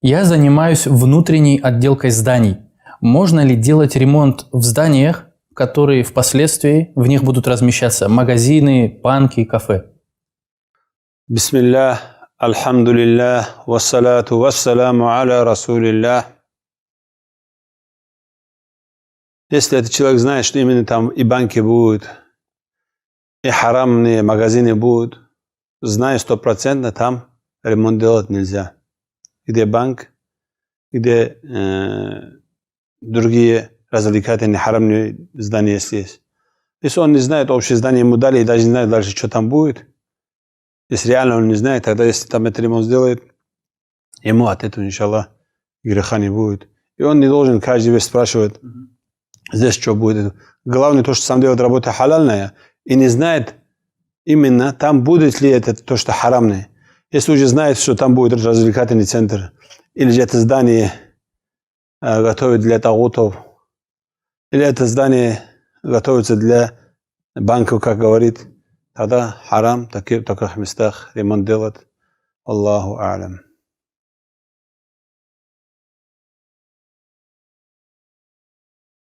Я занимаюсь внутренней отделкой зданий. Можно ли делать ремонт в зданиях, которые впоследствии в них будут размещаться магазины, банки, кафе? Бисмиллах, альхамдулиллах, вассалату вассаламу аля расулиллах. Если этот человек знает, что именно там и банки будут, и харамные магазины будут, знай 100%, там ремонт делать нельзя. Где банк, где другие развлекательные харамные здания есть. Если он не знает, общее здание ему дали и даже не знает дальше, что там будет, если реально он не знает, тогда если там этот ремонт сделает, ему от этого, иншаллах, греха не будет. И он не должен каждый весь спрашивать, здесь что будет. Главное то, что сам делает работа халальная, и не знает именно, там будет ли это то, что харамное. Если уже знает, что там будет развлекательный центр, или же это здание готовят для тагутов, или это здание готовится для банков, как говорит, тогда харам в таких местах ремонт делать. Аллаху а'лам.